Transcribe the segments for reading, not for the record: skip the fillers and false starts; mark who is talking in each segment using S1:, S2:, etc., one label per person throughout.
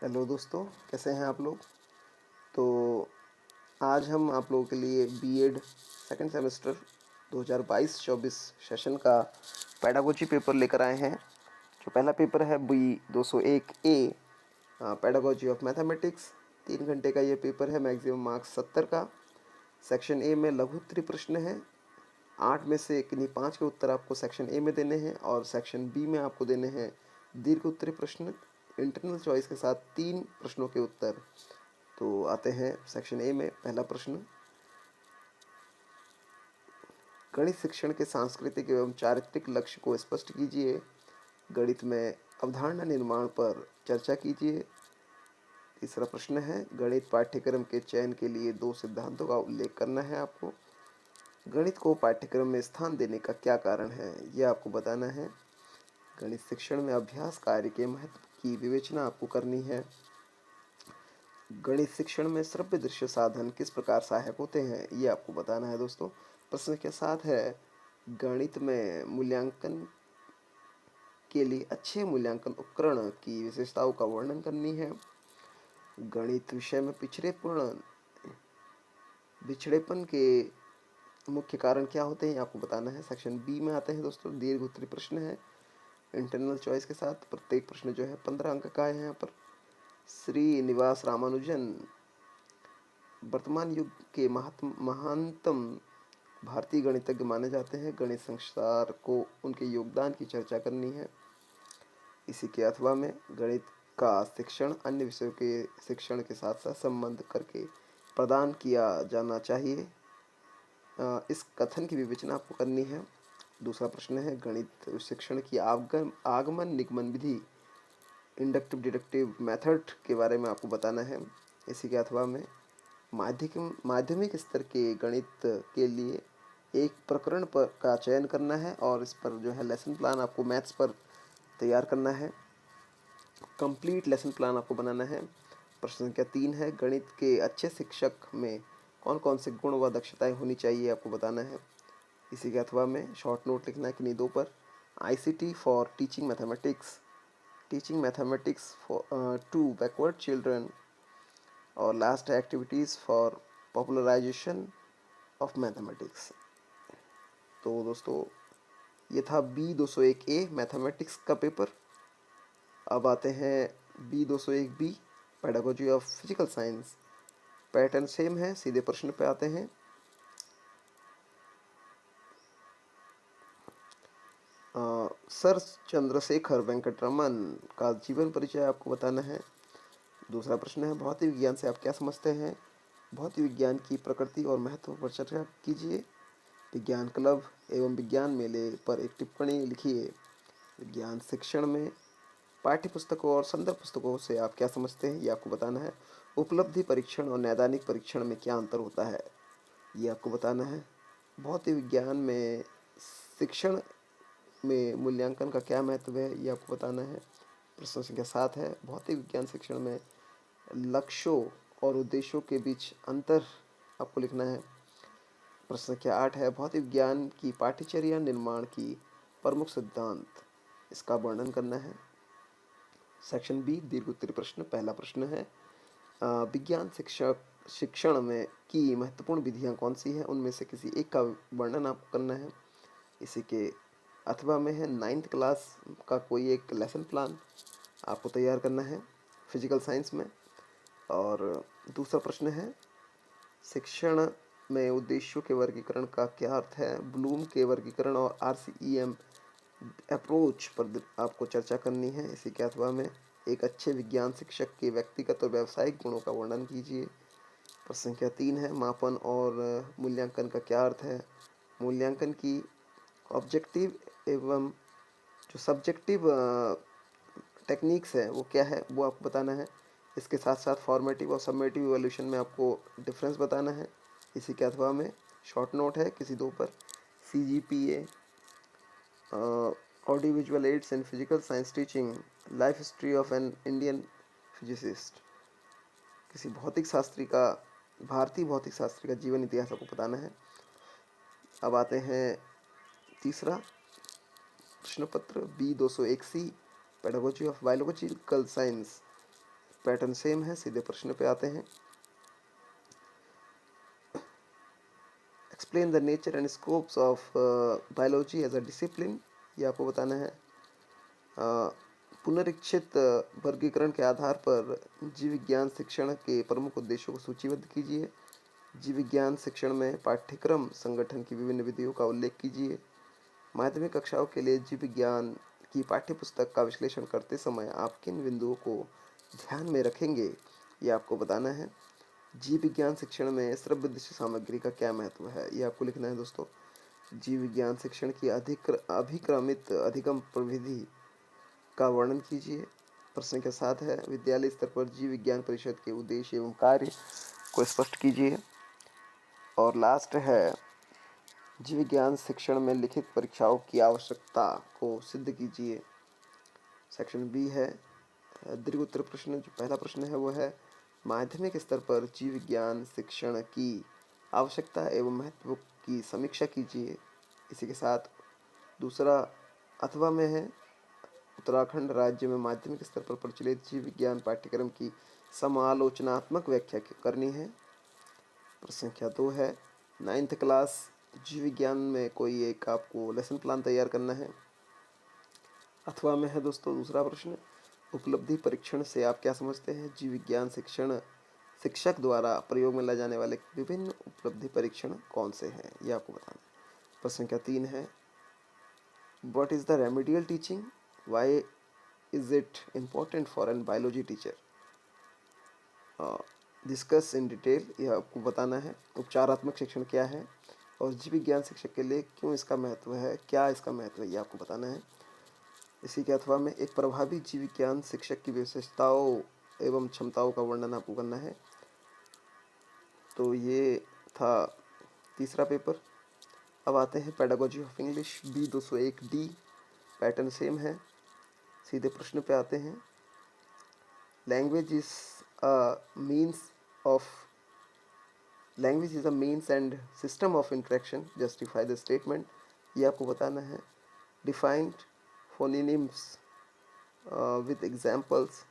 S1: Hello दोस्तों, कैसे हैं आप लोग। तो आज हम आप लोगों के लिए बीएड सेकंड सेमेस्टर 2022-24 सेशन का पेडागोजी पेपर लेकर आए हैं। जो पहला पेपर है B 201 A pedagogy of mathematics. 3 घंटे का ये पेपर है, मैक्सिमम मार्क्स 70 का। सेक्शन ए में लघु उत्तरीय प्रश्न है। 8 में से किन्हीं 5 के उत्तर आपको सेक्शन ए में देने हैं और सेक्शन बी में आपको देने हैं दीर्घ उत्तरीय प्रश्न इंटरनल चॉइस के साथ 3 प्रश्नों के उत्तर। तो आते हैं सेक्शन ए में। पहला प्रश्न, गणित शिक्षण के सांस्कृतिक एवं चारित्रिक लक्ष्य को स्पष्ट कीजिए। गणित में अवधारणा निर्माण पर चर्चा कीजिए। तीसरा प्रश्न है, गणित पाठ्यक्रम के चयन के लिए 2 सिद्धांतों का उल्लेख करना है आपको। गणित को पाठ्यक्रम में स्थान देने का क्या कारण है, यह आपको बताना है। गणित शिक्षण में अभ्यास कार्य के महत्व की विवेचना आपको करनी है। गणित शिक्षण में श्रव्य दृश्य साधन किस प्रकार सहायक होते हैं, ये आपको बताना है दोस्तों। प्रश्न के साथ है, गणित में मूल्यांकन के लिए अच्छे मूल्यांकन उपकरण की विशेषताओं का वर्णन करनी है। गणित विषय में पिछड़ेपन के मुख्य कारण क्या होते हैं, आपको बताना है। सेक्शन बी में आते हैं दोस्तों, दीर्घ उत्तरीय प्रश्न है इंटरनल चॉइस के साथ। प्रत्येक प्रश्न जो है 15 अंक का है। यहाँ पर श्री निवास रामानुजन वर्तमान युग के महानतम भारतीय गणितज्ञ माने जाते हैं। गणित संसार को उनके योगदान की चर्चा करनी है। इसी के अथवा में गणित का शिक्षण अन्य विषयों के शिक्षण के साथ साथ संबंध करके प्रदान किया जाना चाहिए, इस कथन की विवेचना आपको करनी है। दूसरा प्रश्न है, गणित शिक्षण की आगमन निगमन विधि इंडक्टिव डिडक्टिव मेथड के बारे में आपको बताना है। इसी के अथवा में माध्यमिक स्तर के गणित के लिए एक प्रकरण पर का चयन करना है और इस पर जो है लेसन प्लान आपको मैथ्स पर तैयार करना है। कंप्लीट लेसन प्लान आपको बनाना है। प्रश्न संख्या 3 है, गणित के अच्छे शिक्षक में कौन कौन से गुण व दक्षताएं होनी चाहिए, आपको बताना है। इसी के अथवा में शॉर्ट नोट लिखना है किन्हीं 2 पर। ICT for teaching mathematics to backward children और last activities for popularisation of mathematics. तो दोस्तों, ये था बी 201 ए मैथमेटिक्स का पेपर। अब आते हैं B 201 B pedagogy of physical science. Pattern same है, सीधे प्रश्न पे आते हैं। सर चंद्रशेखर वेंकटरमन का जीवन परिचय आपको बताना है। दूसरा प्रश्न है, भौतिक विज्ञान से आप क्या समझते हैं। भौतिक विज्ञान की प्रकृति और महत्व पर चर्चा कीजिए। विज्ञान क्लब एवं विज्ञान मेले पर एक टिप्पणी लिखिए। विज्ञान शिक्षण में पाठ्य पुस्तकों और संदर्भ पुस्तकों से आप क्या समझते हैं, ये आपको बताना है। उपलब्धि परीक्षण और नैदानिक परीक्षण में क्या अंतर होता है, ये आपको बताना है। भौतिक विज्ञान में शिक्षण में मूल्यांकन का क्या महत्व है, ये आपको बताना है। प्रश्न संख्या 7 है, भौतिक विज्ञान शिक्षण में लक्ष्यों और उद्देश्यों के बीच अंतर आपको लिखना है। प्रश्न संख्या 8 है, भौतिक विज्ञान की पाठ्यचर्या निर्माण की प्रमुख सिद्धांत, इसका वर्णन करना है। सेक्शन बी दीर्घ उत्तरीय प्रश्न। पहला प्रश्न है, विज्ञान शिक्षण में की महत्वपूर्ण विधियां कौन सी हैं, उनमें से किसी एक का वर्णन आपको करना है। इसी के अथवा में है 9th क्लास का कोई एक लेसन प्लान आपको तैयार करना है फिजिकल साइंस में। और दूसरा प्रश्न है, शिक्षण में उद्देश्यों के वर्गीकरण का क्या अर्थ है। ब्लूम के वर्गीकरण और RCEM अप्रोच पर आपको चर्चा करनी है। इसी के अथवा में एक अच्छे विज्ञान शिक्षक के व्यक्तिगत और व्यावसायिक गुणों का वर्णन कीजिए। प्रश्न संख्या 3 है, मापन और मूल्यांकन का क्या अर्थ है। मूल्यांकन की ऑब्जेक्टिव एवं जो सब्जेक्टिव टेक्निक्स है वो क्या है, वो आपको बताना है। इसके साथ साथ फॉर्मेटिव और सबमेटिव इवोल्यूशन में आपको डिफरेंस बताना है। इसी के अथवा में शॉर्ट नोट है किसी 2 पर। CGPA audio visual aids in physical science teaching, life history of an Indian physicist, किसी भौतिक शास्त्री का, भारतीय भौतिक शास्त्री का जीवन इतिहास आपको बताना है। अब आते हैं तीसरा प्रश्न पत्र B 201C pedagogy of biological science. Pattern same है। सीधे प्रश्न पे आते हैं। Explain the nature and scopes of biology as a discipline, ये आपको बताना है। पुनरीक्षित वर्गीकरण के आधार पर जीव विज्ञान शिक्षण के प्रमुख उद्देश्यों को सूचीबद्ध कीजिए। जीव विज्ञान शिक्षण में पाठ्यक्रम संगठन की विभिन्न विधियों का उल्लेख कीजिए। माध्यमिक कक्षाओं के लिए जीव विज्ञान की पाठ्यपुस्तक का विश्लेषण करते समय आप किन बिंदुओं को ध्यान में रखेंगे, ये आपको बताना है। जीव विज्ञान शिक्षण में श्रव्य दृश्य सामग्री का क्या महत्व है, ये आपको लिखना है दोस्तों। जीव विज्ञान शिक्षण की अभिक्रमित अधिगम प्रविधि का वर्णन कीजिए। प्रश्न के साथ है, विद्यालय स्तर पर जीव विज्ञान परिषद के उद्देश्य एवं कार्य को स्पष्ट कीजिए। और लास्ट है, जीव विज्ञान शिक्षण में लिखित परीक्षाओं की आवश्यकता को सिद्ध कीजिए। सेक्शन बी है दीर्घ उत्तर प्रश्न। जो पहला प्रश्न है वो है, माध्यमिक स्तर पर जीव विज्ञान शिक्षण की आवश्यकता एवं महत्व की समीक्षा कीजिए। इसी के साथ दूसरा अथवा में है, उत्तराखंड राज्य में माध्यमिक स्तर पर प्रचलित जीव विज्ञान पाठ्यक्रम की समालोचनात्मक व्याख्या करनी है। प्रश्न संख्या 2 है, 9th क्लास जीव विज्ञान में कोई एक आपको लेसन प्लान तैयार करना है। अथवा में है दोस्तों दूसरा प्रश्न, उपलब्धि परीक्षण से आप क्या समझते हैं? जीव विज्ञान शिक्षण शिक्षक द्वारा प्रयोग में लाए जाने वाले विभिन्न उपलब्धि परीक्षण कौन से हैं, ये आपको बताना है। प्रश्न संख्या 3 है, what is the remedial teaching, why is it important for an biology teacher, discuss in detail, यह आपको बताना है। उपचारात्मक शिक्षण क्या है और जीव विज्ञान शिक्षक के लिए क्यों इसका महत्व है, क्या इसका महत्व है, ये आपको बताना है। इसी के अथवा में एक प्रभावी जीव विज्ञान शिक्षक की विशेषताओं एवं क्षमताओं का वर्णन आपको करना है। तो ये था तीसरा पेपर। अब आते हैं pedagogy of English B 201 D. Pattern same है। सीधे प्रश्न पे आते हैं। Language is a means of language is a means and system of interaction, justify the statement, ये आपको बताना है। डिफाइंड फोनिम्स विद एग्जाम्पल्स,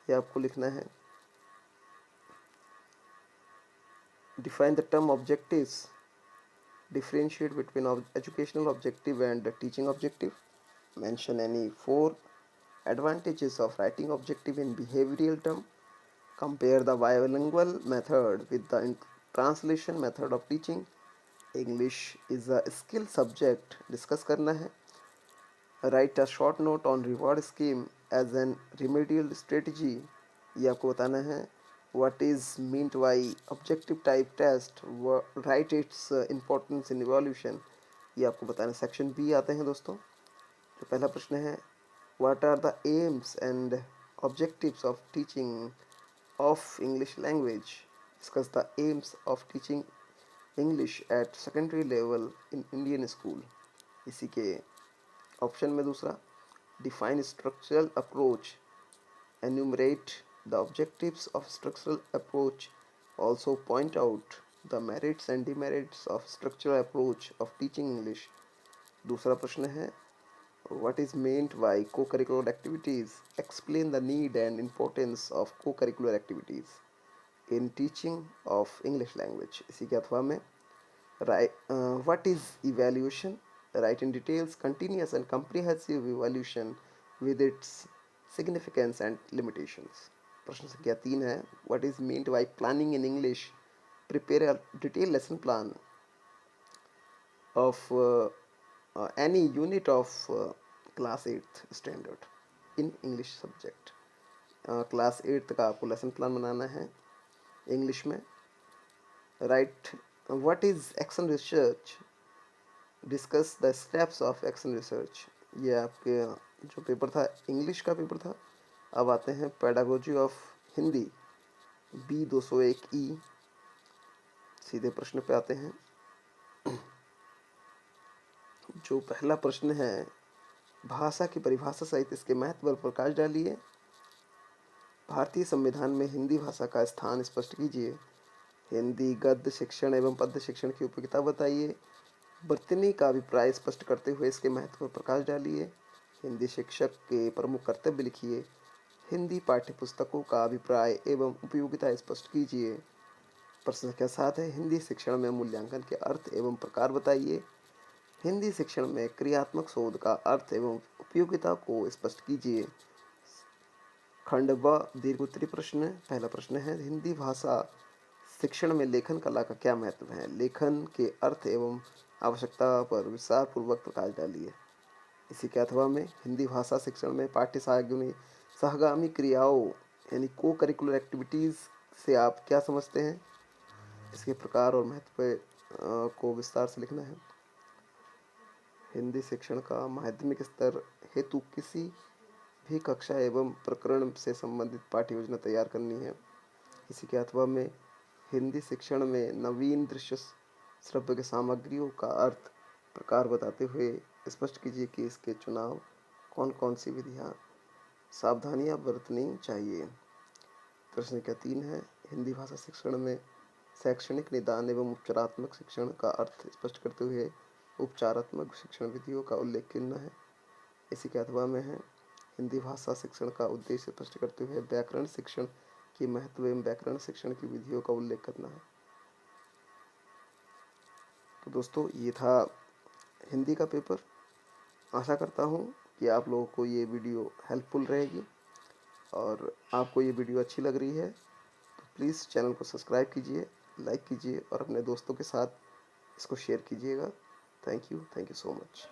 S1: ये आपको लिखना है। Define the term objectives, differentiate between educational objective and teaching objective, mention any 4 advantages of writing objective in behavioral term, compare the bilingual method with the translation method of teaching, English is a skill subject, discuss करना है। write a short note on reward scheme as an remedial strategy, ये आपको बताना है। what is meant by objective type test, write its importance in evaluation, ये आपको बताना है। सेक्शन बी आते हैं दोस्तों। जो पहला प्रश्न है, what are the aims and objectives of teaching of English language, discuss the aims of teaching English at secondary level in Indian school। इसी के ऑप्शन में दूसरा, define structural approach, enumerate the objectives of structural approach, also point out the merits and demerits of structural approach of teaching English। दूसरा प्रश्न है, what is meant by co-curricular activities, explain the need and importance of co-curricular activities in teaching of English language। इसी के अथवा में, what is evaluation, write in details continuous and comprehensive evaluation with its significance and limitations। प्रश्न संख्या 3 है, what is meant by planning in English, prepare a detailed lesson plan of any unit of class 8th standard in English subject। Class 8th का आपको lesson plan बनाना है English में। Right what is action research, discuss the steps of action research, ये आपके जो paper था English का paper था। अब आते हैं पेडागोजी ऑफ हिंदी बी 201 ई। सीधे प्रश्न पे आते हैं। जो पहला प्रश्न है, भाषा की परिभाषा सहित इसके महत्व पर प्रकाश डालिए। भारतीय संविधान में हिंदी भाषा का स्थान स्पष्ट कीजिए। हिंदी गद्य शिक्षण एवं पद्य शिक्षण की उपयोगिता बताइए। वर्तनी का अभिप्राय स्पष्ट करते हुए इसके महत्व पर प्रकाश डालिए। हिंदी शिक्षक के प्रमुख कर्तव्य लिखिए। हिंदी पाठ्यपुस्तकों का अभिप्राय एवं उपयोगिता स्पष्ट कीजिए। प्रश्न संख्या 7 है, हिंदी शिक्षण में मूल्यांकन के अर्थ एवं प्रकार बताइए। हिंदी शिक्षण में क्रियात्मक शोध का अर्थ एवं उपयोगिता को स्पष्ट कीजिए। खंड ब दीर्घ उत्तरी प्रश्न। पहला प्रश्न है, हिंदी भाषा शिक्षण में लेखन कला का क्या महत्व है? लेखन के अर्थ एवं आवश्यकता पर विस्तार पूर्वक प्रकाश डालिए। इसी के अथवा में हिंदी भाषा शिक्षण में पाठ्य सामग्री सहगामी क्रियाओं यानी को करिकुलर एक्टिविटीज़ से आप क्या समझते हैं? इसके प्रकार और महत्व को विस्तार से लिखना है। हिंदी शिक्षण का माध्यमिक स्तर हेतु किसी भी कक्षा एवं प्रकरण से संबंधित पाठ्य योजना तैयार करनी है। इसी के अथवा में हिंदी शिक्षण में नवीन दृश्य श्रव्य के सामग्रियों का अर्थ प्रकार बताते हुए स्पष्ट कीजिए कि इसके चुनाव कौन कौन सी विधियाँ सावधानियाँ बरतनी चाहिए। प्रश्न संख्या 3 है, हिंदी भाषा शिक्षण में शैक्षणिक निदान एवं उपचारात्मक शिक्षण का अर्थ स्पष्ट करते हुए उपचारात्मक शिक्षण विधियों का उल्लेख करना है। इसी के अथवा में है, हिंदी भाषा शिक्षण का उद्देश्य स्पष्ट करते हुए व्याकरण शिक्षण की महत्व एवं व्याकरण शिक्षण की विधियों का उल्लेख करना है। तो दोस्तों, ये था हिंदी का पेपर। आशा करता हूँ कि आप लोगों को ये वीडियो हेल्पफुल रहेगी और आपको ये वीडियो अच्छी लग रही है तो प्लीज़ चैनल को सब्सक्राइब कीजिए, लाइक कीजिए और अपने दोस्तों के साथ इसको शेयर कीजिएगा। Thank you so much.